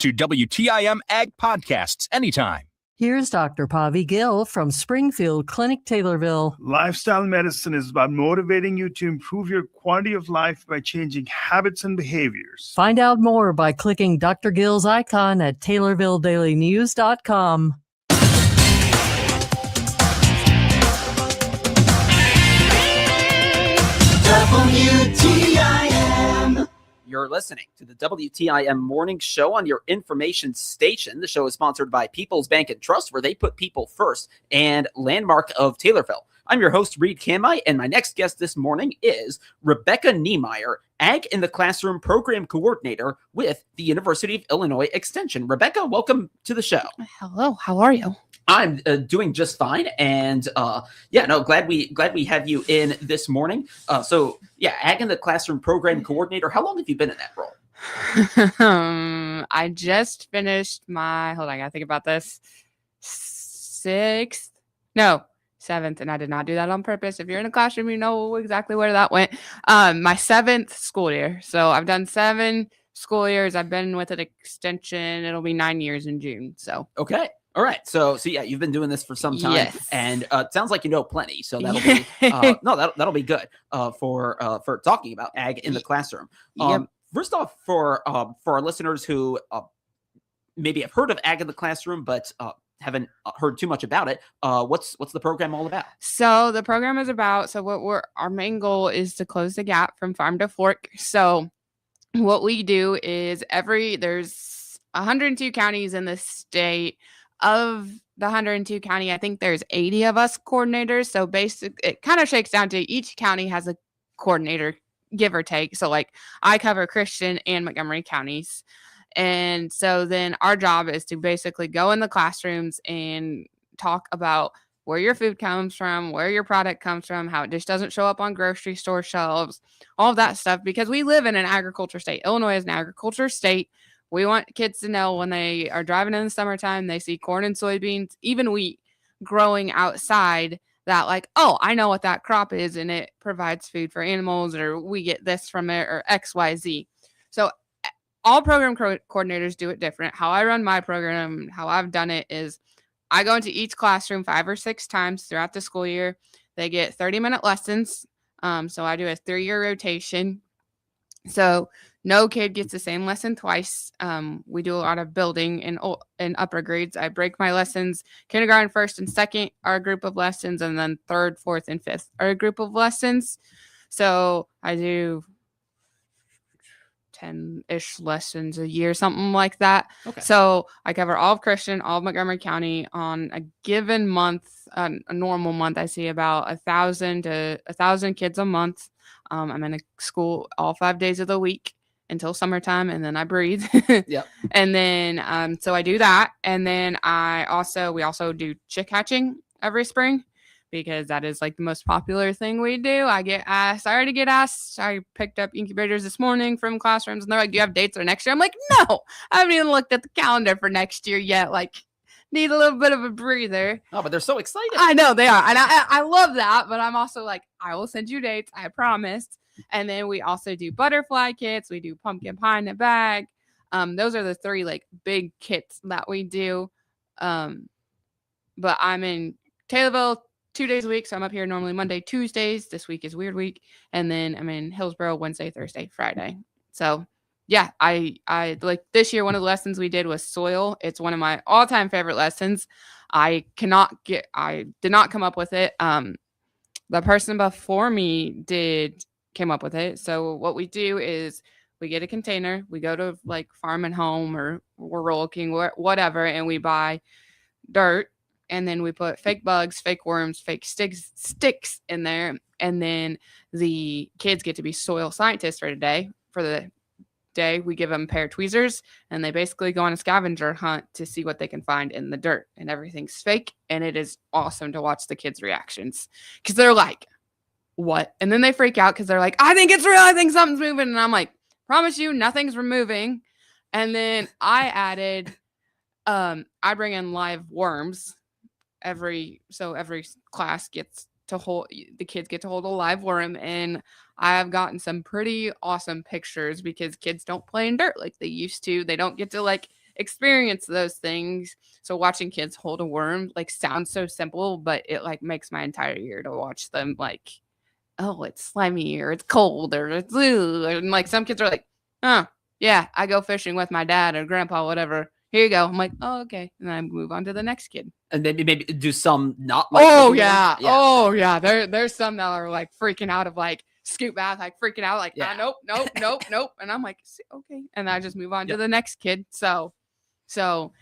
to WTIM Ag Podcasts anytime. Here's Dr. Pavi Gill from Springfield Clinic, Taylorville. Lifestyle medicine is about motivating you to improve your quality of life by changing habits and behaviors. Find out more by clicking Dr. Gill's icon at TaylorvilleDailyNews.com. WTIM. You're listening to the WTIM Morning Show on your information station. The show is sponsored by People's Bank and Trust, where they put people first, and Landmark of Taylorville. I'm your host, Reed Kamai, and my next guest this morning is Rebecca Niemeyer, Ag in the Classroom Program Coordinator with the University of Illinois Extension. Rebecca, welcome to the show. Hello, how are you? I'm doing just fine, and glad we have you in this morning. Ag in the Classroom Program Coordinator. How long have you been in that role? I just finished my, hold on, I gotta think about this, seventh, and I did not do that on purpose. If you're in a classroom, you know exactly where that went. My 7th school year. So I've done 7 school years. I've been with an extension. It'll be 9 years in June. So okay. All right. So you've been doing this for some time, yes. And it sounds like you know plenty. So that'll be that'll be good for talking about ag in the classroom. Yep. First off, for our listeners who maybe have heard of ag in the classroom but haven't heard too much about it, what's the program all about? So the program is about, our main goal is to close the gap from farm to fork. So what we do is there's 102 counties in the state. Of the 102 county, I think there's 80 of us coordinators. So it kind of shakes down to each county has a coordinator, give or take. So like I cover Christian and Montgomery counties. And so then our job is to basically go in the classrooms and talk about where your food comes from, where your product comes from, how it just doesn't show up on grocery store shelves, all of that stuff, because we live in an agriculture state. Illinois is an agriculture state. We want kids to know when they are driving in the summertime, they see corn and soybeans, even wheat growing outside, that like, oh, I know what that crop is and it provides food for animals, or we get this from it, or X, Y, Z. So all program coordinators do it different. How I run my program, how I've done it is I go into each classroom 5 or 6 times throughout the school year. They get 30-minute lessons. So I do a 3-year rotation. So no kid gets the same lesson twice. We do a lot of building in upper grades. I break my lessons. Kindergarten, 1st and 2nd are a group of lessons, and then 3rd, 4th, and 5th are a group of lessons. So I do 10-ish lessons a year, something like that. Okay. So I cover all of Christian, all of Montgomery County. On a given month, a normal month, I see about 1,000 to 1,000 kids a month. I'm in a school all 5 days of the week until summertime, and then I breathe. Yep. And then, so I do that. And then we also do chick hatching every spring, because that is like the most popular thing we do. I already get asked. I picked up incubators this morning from classrooms, and they're like, do you have dates for next year? I'm like, no, I haven't even looked at the calendar for next year yet. Like, need a little bit of a breather. Oh, but they're so excited. I know they are. And I love that, but I'm also like, I will send you dates. I promised. And then we also do butterfly kits. We do pumpkin pie in a bag. Those are the 3 like big kits that we do. But I'm in Taylorville 2 days a week. So I'm up here normally Monday, Tuesdays. This week is weird week. And then I'm in Hillsborough Wednesday, Thursday, Friday. So yeah, I like this year, one of the lessons we did was soil. It's one of my all-time favorite lessons. I did not come up with it. The person before me came up with it. So what we do is we get a container, we go to like Farm and Home or Rural King, whatever, and we buy dirt, and then we put fake bugs, fake worms, fake sticks in there. And then the kids get to be soil scientists for the day. We give them a pair of tweezers, and they basically go on a scavenger hunt to see what they can find in the dirt, and everything's fake. And it is awesome to watch the kids' reactions, because they're like, what? And then they freak out because they're like, I think it's real. I think something's moving. And I'm like, promise you, nothing's moving. And then I added, I bring in live worms every class gets to hold, the kids get to hold a live worm, and I have gotten some pretty awesome pictures because kids don't play in dirt like they used to. They don't get to like experience those things. So watching kids hold a worm like sounds so simple, but it like makes my entire year to watch them like, oh, it's slimy or it's cold or it's ooh. And like some kids are like, oh, yeah, I go fishing with my dad or grandpa, whatever. Here you go. I'm like, oh, okay. And then I move on to the next kid. And then maybe do some not like Oh, the yeah. worm? Oh, yeah. There's some that are like freaking out of like scoop bath, like freaking out, like, Yeah. nope. And I'm like, okay. And I just move on to Yep. the next kid. So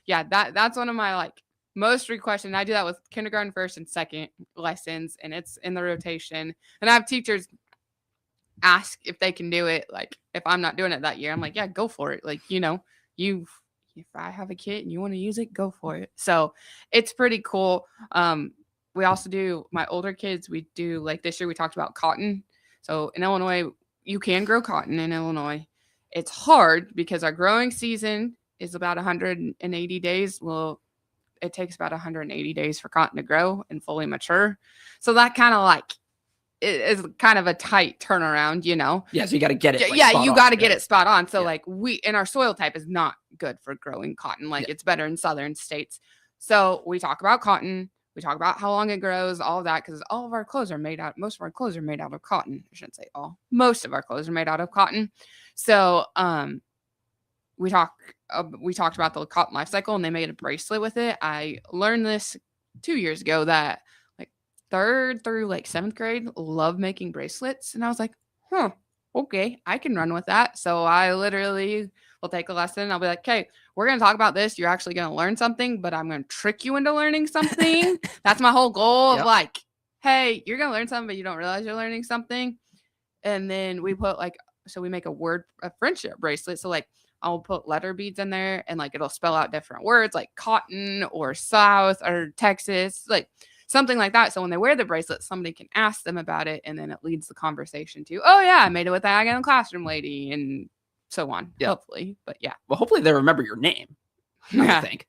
yeah, that's one of my like most requested. And I do that with kindergarten, first and second lessons, and it's in the rotation. And I have teachers ask if they can do it. Like if I'm not doing it that year, I'm like, yeah, go for it. Like, if I have a kid and you want to use it, go for it. So it's pretty cool. We also do my older kids. We do like this year we talked about cotton. So in Illinois, you can grow cotton in Illinois. It's hard because our growing season is about 180 days. Well, it takes about 180 days for cotton to grow and fully mature. So that kind of like it is kind of a tight turnaround, Yeah, so you got to get it. Yeah, you got to get right? it spot on. So Yeah. like our soil type is not good for growing cotton. Like it's better in southern states. So we talk about cotton. We talk about how long it grows, all of that, because most of our clothes are made out of cotton. I shouldn't say all. Most of our clothes are made out of cotton. So we talked about the cotton life cycle, and they made a bracelet with it. I learned this 2 years ago that like 3rd through like 7th grade love making bracelets, and I was like, okay, I can run with that. So I literally will take a lesson. I'll be like, okay, we're going to talk about this. You're actually going to learn something, but I'm going to trick you into learning something. That's my whole goal of like, hey, you're going to learn something, but you don't realize you're learning something. And then we put we make a friendship bracelet. So like I'll put letter beads in there and like it'll spell out different words like cotton or South or Texas, like something like that. So when they wear the bracelet, somebody can ask them about it, and then it leads the conversation to, oh yeah, I made it with the Ag in the Classroom lady, and so on. Yeah. Hopefully, but yeah. Well, hopefully they remember your name. I think.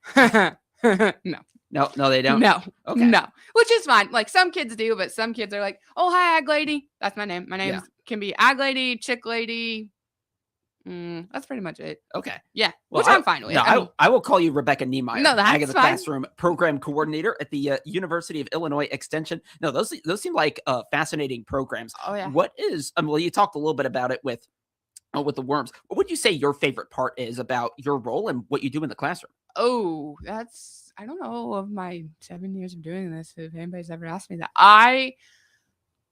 No, they don't. No, Okay. no, which is fine. Like some kids do, but some kids are like, oh hi, Ag lady. That's my name. My name can be Ag lady, Chick lady. That's pretty much it. Okay. Yeah, Well, which I'm fine with. No, I will call you Rebecca Niemeyer. No, that's Ag in the fine. Classroom Program Coordinator at the University of Illinois Extension. No, those seem like fascinating programs. Oh yeah. What is? Well, you talked a little bit about it with the worms. What would you say your favorite part is about your role and what you do in the classroom? Oh, I don't know, of my 7 years of doing this, if anybody's ever asked me that.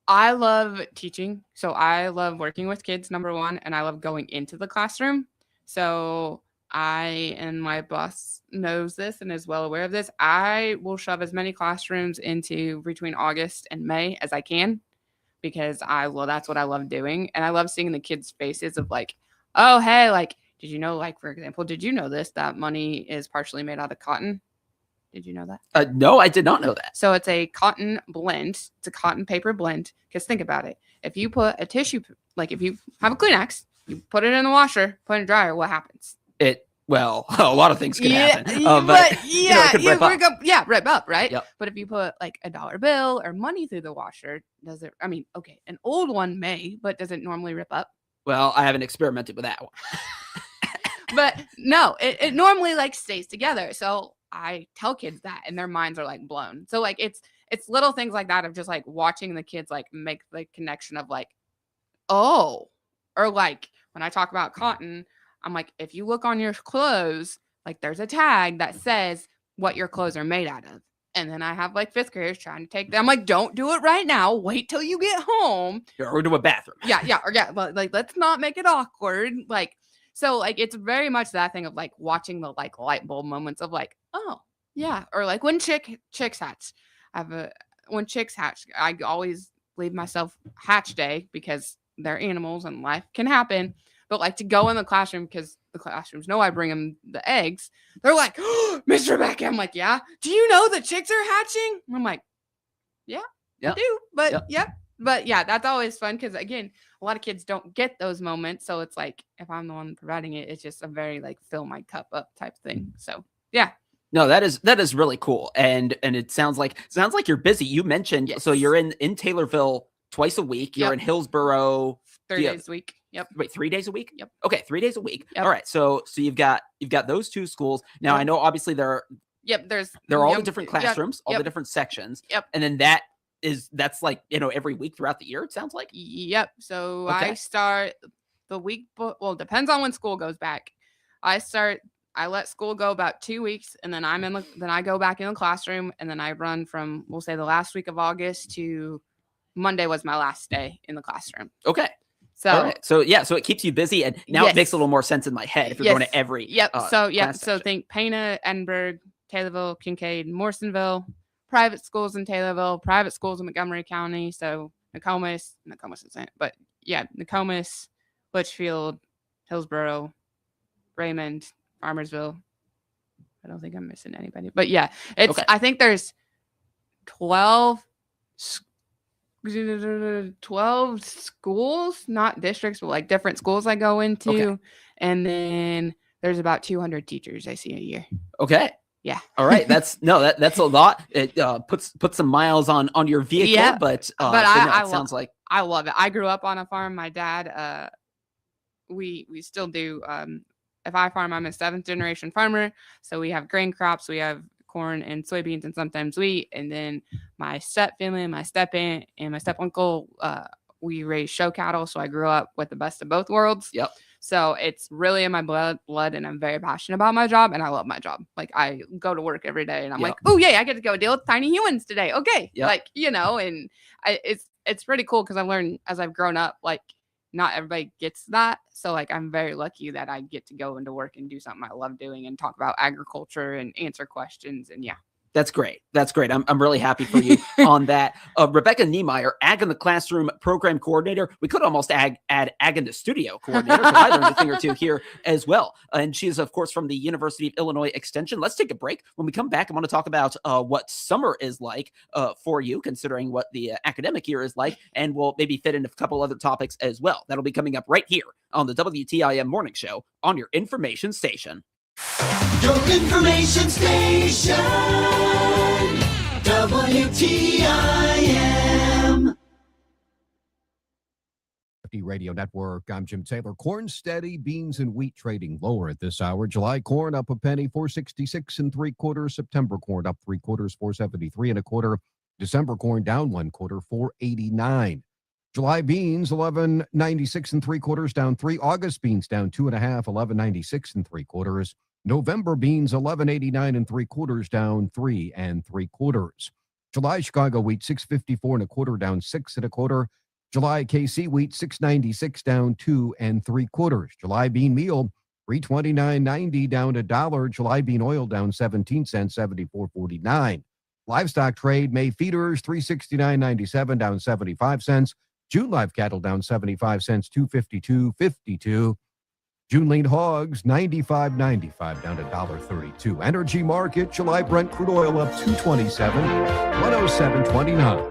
I love teaching. So I love working with kids, number one, and I love going into the classroom. So and my boss knows this and is well aware of this. I will shove as many classrooms into between August and May as I can, because that's what I love doing. And I love seeing the kids' faces of like, oh, hey, like, did you know, like, for example, did you know that money is partially made out of cotton? Did you know that? No, I did not know that. So it's a cotton blend. It's a cotton paper blend. Because think about it. If you put a tissue, like if you have a Kleenex, you put it in the washer, put it in the dryer, what happens? Well, a lot of things can happen. Rip up, right? Yep. But if you put like a dollar bill or money through the washer, does it? I mean, okay, an old one may, but does it normally rip up? Well, I haven't experimented with that one. But no, it normally like stays together. So I tell kids that, and their minds are like blown. So like it's little things like that of just like watching the kids like make the connection of like, oh, or like when I talk about cotton, I'm like, if you look on your clothes, like there's a tag that says what your clothes are made out of. And then I have like 5th graders trying to take them. I'm like, don't do it right now. Wait till you get home. Or to a bathroom. Yeah. But like, let's not make it awkward. Like, so like, it's very much that thing of like watching the like light bulb moments of like, oh yeah. Or like when chicks hatch, when chicks hatch, I always leave myself hatch day because they're animals and life can happen. But like to go in the classroom, because the classrooms know I bring them the eggs. They're like, oh, Miss Rebecca. I'm like, yeah. Do you know the chicks are hatching? I'm like, yeah, I do. But But yeah, that's always fun because again, a lot of kids don't get those moments. So it's like if I'm the one providing it, it's just a very like fill my cup up type thing. So yeah. No, that is really cool. And it sounds like you're busy. You mentioned so you're in Taylorville twice a week. You're in Hillsboro 3 days a week. Yep. Wait, 3 days a week? Yep. Okay, 3 days a week. Yep. All right. So you've got those two schools. Now Yep. I know obviously they're all yep, the different yep, classrooms, all the yep. different sections. Yep. And then that's like, every week throughout the year, it sounds like. Yep. So Okay. I start the week, well, it depends on when school goes back. I let school go about 2 weeks, and then then I go back in the classroom, and then I run from, we'll say, the last week of August to Monday was my last day in the classroom. Okay. So, all right. So so it keeps you busy, and now it makes a little more sense in my head if you're going to every. Yep. So class so section. think Pana, Edinburgh, Taylorville, Kincaid, Morrisonville, private schools in Taylorville, private schools in Montgomery County. So Nokomis isn't, but yeah, Nokomis, Litchfield, Hillsborough, Raymond, Farmersville. I don't think I'm missing anybody, but yeah, it's. Okay. I think there's 12 schools, not districts, but like different schools I go into. Okay. And then there's about 200 teachers I see a year. Okay. Yeah. All right. That's a lot. It puts some miles on your vehicle, Yeah, but it sounds like I love it. I grew up on a farm. My dad, we still do. If I farm, I'm a 7th generation farmer. So we have grain crops, we have corn and soybeans, and sometimes wheat. And then my step family, my step aunt, and my step uncle, we raise show cattle. So I grew up with the best of both worlds. Yep. So it's really in my blood, and I'm very passionate about my job, and I love my job. Like I go to work every day, and I'm like, oh yay, I get to go deal with tiny humans today. Okay, like and it's pretty cool because I've learned as I've grown up, like not everybody gets that. So like I'm very lucky that I get to go into work and do something I love doing and talk about agriculture and answer questions. And yeah. That's great. That's great. I'm really happy for you on that. Rebecca Niemeyer, Ag in the Classroom Program Coordinator. We could almost add Ag in the Studio Coordinator because I learned a thing or two here as well. And she's, of course, from the University of Illinois Extension. Let's take a break. When we come back, I want to talk about what summer is like for you, considering what the academic year is like, and we'll maybe fit in a couple other topics as well. That'll be coming up right here on the WTIM Morning Show on your information station. Your information station, WTIM. Radio Network. I'm Jim Taylor. Corn steady, beans and wheat trading lower at this hour. July corn up a penny, 4.66 3/4. September corn up 3/4, 4.73 1/4. December corn down 1/4, 4.89. July beans 11.96 3/4, down 3. August beans down 2.5, 11.96 3/4. November beans 11.89 3/4, down 3 3/4. July Chicago wheat 6.54 1/4, down 6 1/4. July KC wheat 6.96, down 2 3/4. July bean meal $3.29.90, down $1. July bean oil down 17 cents, 74.49. Livestock trade May feeders $3.69.97, down 75 cents. June live cattle down 75 cents, 252.52. June lean hogs $95.95, down to $1.32. Energy market July Brent crude oil up $2.27, 107.29.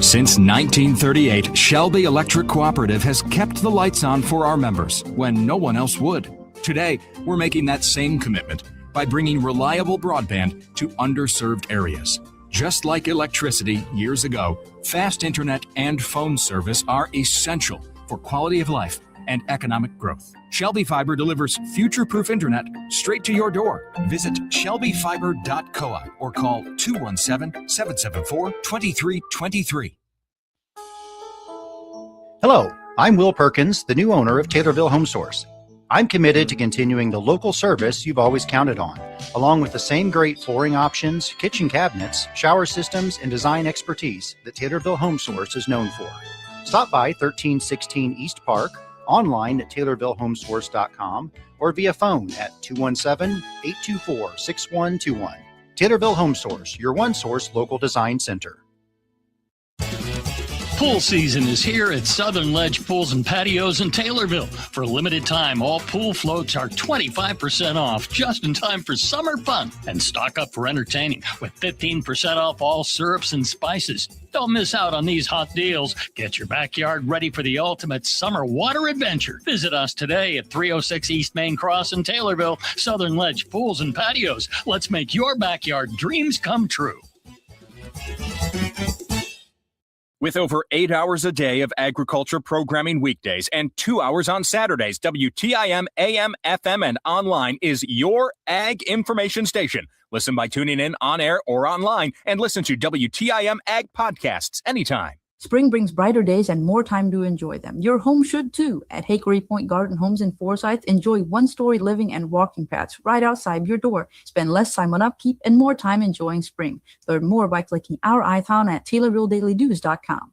Since 1938, Shelby Electric Cooperative has kept the lights on for our members when no one else would. Today, we're making that same commitment by bringing reliable broadband to underserved areas. Just like electricity years ago, fast internet and phone service are essential for quality of life and economic growth. Shelby Fiber delivers future-proof internet straight to your door. Visit shelbyfiber.coop or call 217-774-2323. Hello, I'm Will Perkins, the new owner of Taylorville Home Source. I'm committed to continuing the local service you've always counted on, along with the same great flooring options, kitchen cabinets, shower systems, and design expertise that Taylorville Home Source is known for. Stop by 1316 East Park, online at TaylorvilleHomesource.com, or via phone at 217-824-6121. Taylorville Home Source, your one source local design center. Pool season is here at Southern Ledge Pools and Patios in Taylorville. For a limited time, all pool floats are 25% off, just in time for summer fun. And stock up for entertaining with 15% off all syrups and spices. Don't miss out on these hot deals. Get your backyard ready for the ultimate summer water adventure. Visit us today at 306 East Main Cross in Taylorville. Southern Ledge Pools and Patios. Let's make your backyard dreams come true. With over 8 hours a day of agriculture programming weekdays and 2 hours on Saturdays, WTIM AM, FM, and online is your ag information station. Listen by tuning in on air or online, and listen to WTIM Ag podcasts anytime. Spring brings brighter days and more time to enjoy them. Your home should too. At Hickory Point Garden Homes in Forsyth, enjoy one-story living and walking paths right outside your door. Spend less time on upkeep and more time enjoying spring. Learn more by clicking our icon at TaylorvilleDailyNews.com.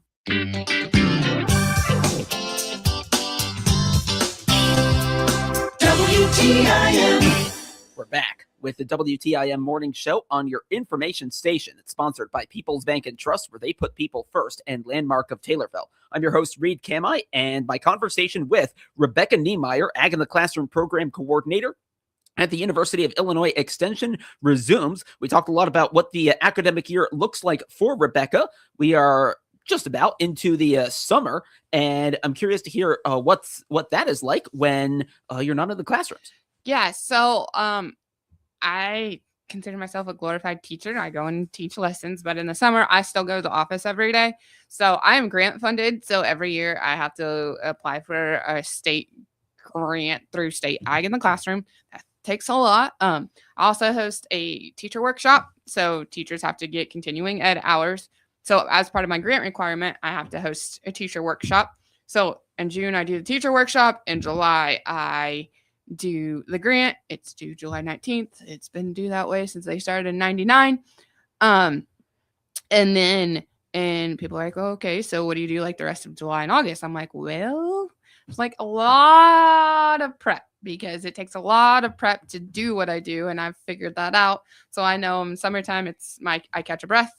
WTIM. We're back with the WTIM Morning Show on your information station. It's sponsored by People's Bank and Trust, where they put people first, and Landmark of Taylorville. I'm your host, Reed Kamai, and my conversation with Rebecca Niemeyer, Ag in the Classroom Program Coordinator at the University of Illinois Extension, resumes. We talked a lot about what the academic year looks like for Rebecca. We are just about into the summer, and I'm curious to hear what that is like when you're not in the classrooms. Yeah, so I consider myself a glorified teacher. I go and teach lessons, but in the summer, I still go to the office every day. So I am grant funded. So every year I have to apply for a state grant through State Ag in the Classroom. That takes a lot. I also host a teacher workshop. So teachers have to get continuing ed hours. So as part of my grant requirement, I have to host a teacher workshop. So in June, I do the teacher workshop. In July, I do the grant. It's due July 19th. It's been due that way since they started in 99. And people are like, oh, okay, so what do you do like the rest of July and August? I'm like, well, it's like a lot of prep, because it takes a lot of prep to do what I do. And I've figured that out. So I know in summertime, I catch a breath.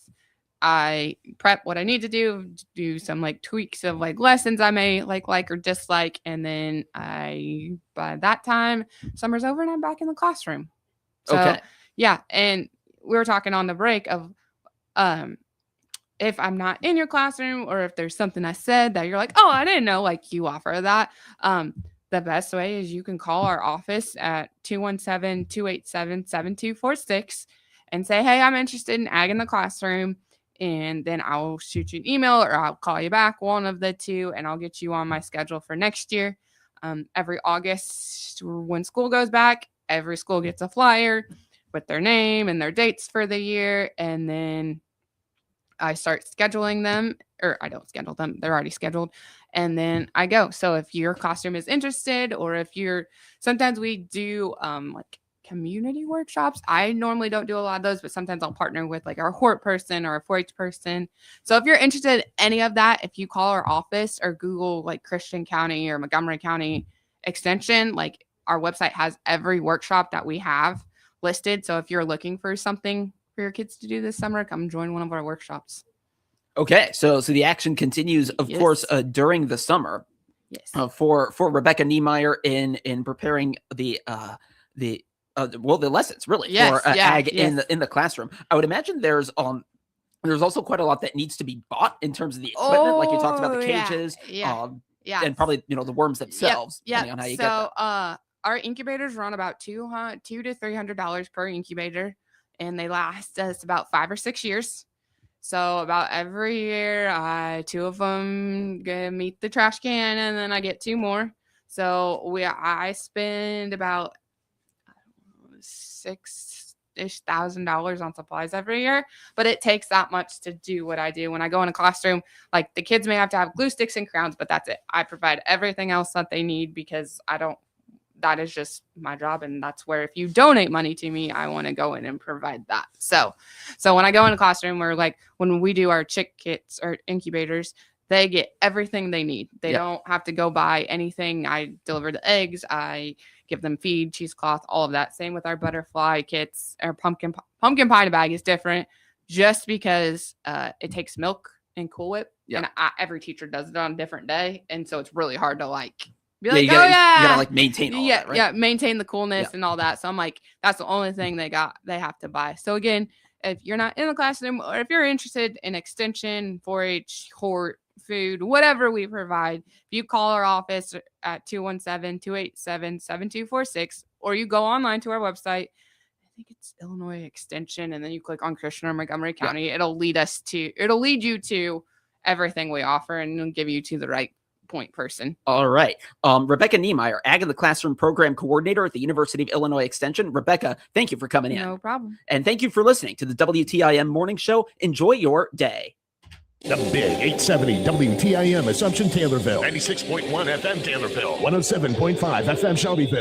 I prep what I need to do some like tweaks of like lessons I may like or dislike. And then by that time, summer's over and I'm back in the classroom. So, Okay. Yeah. And we were talking on the break of, if I'm not in your classroom, or if there's something I said that you're like, oh, I didn't know, like you offer that. The best way is you can call our office at 217-287-7246 and say, hey, I'm interested in Ag in the Classroom. And then I'll shoot you an email, or I'll call you back, one of the two, and I'll get you on my schedule for next year. Every August, when school goes back, every school gets a flyer with their name and their dates for the year. And then I start scheduling them, or I don't schedule them. They're already scheduled. And then I go. So if your classroom is interested, or if sometimes we do like community workshops. I normally don't do a lot of those, but sometimes I'll partner with like our HORT person or a 4-H person. So if you're interested in any of that, if you call our office or Google like Christian County or Montgomery County Extension, like our website has every workshop that we have listed. So if you're looking for something for your kids to do this summer, come join one of our workshops. Okay, so the action continues, of course, during the summer. Yes. For Rebecca Niemeyer in preparing the lessons really for ag in the classroom. I would imagine there's also quite a lot that needs to be bought in terms of the equipment, like you talked about the cages, and probably the worms themselves. Depending on how you get them. Our incubators run about $200 to $300 per incubator, and they last us about 5 or 6 years. So about every year, 2 of them meet the trash can, and then I get 2 more. So I spend about $6,000 on supplies every year, but it takes that much to do what I do. When I go in a classroom, like the kids may have to have glue sticks and crayons, but that's it. I provide everything else that they need, because that is just my job. And that's where, if you donate money to me, I want to go in and provide that. So when I go in a classroom, when we do our chick kits or incubators, they get everything they need. They don't have to go buy anything. I deliver the eggs. I give them feed, cheesecloth, all of that. Same with our butterfly kits. Our pumpkin pie in a bag is different, just because it takes milk and Cool Whip. And every teacher does it on a different day. And so it's really hard to be like, you gotta maintain all that, right? Yeah, maintain the coolness and all that. So I'm like, that's the only thing they have to buy. So again, if you're not in the classroom, or if you're interested in extension, 4-H, HORT, food, whatever we provide, if you call our office at 217-287-7246, or you go online to our website, I think it's Illinois Extension, and then you click on Christian or Montgomery County, it'll lead you to everything we offer and give you to the right point person. All right. Rebecca Niemeyer, Ag in the Classroom Program Coordinator at the University of Illinois Extension. Rebecca, thank you for coming in. No problem. And thank you for listening to the WTIM Morning Show. Enjoy your day. The Big 870 WTIM Assumption Taylorville. 96.1 FM Taylorville. 107.5 FM Shelbyville.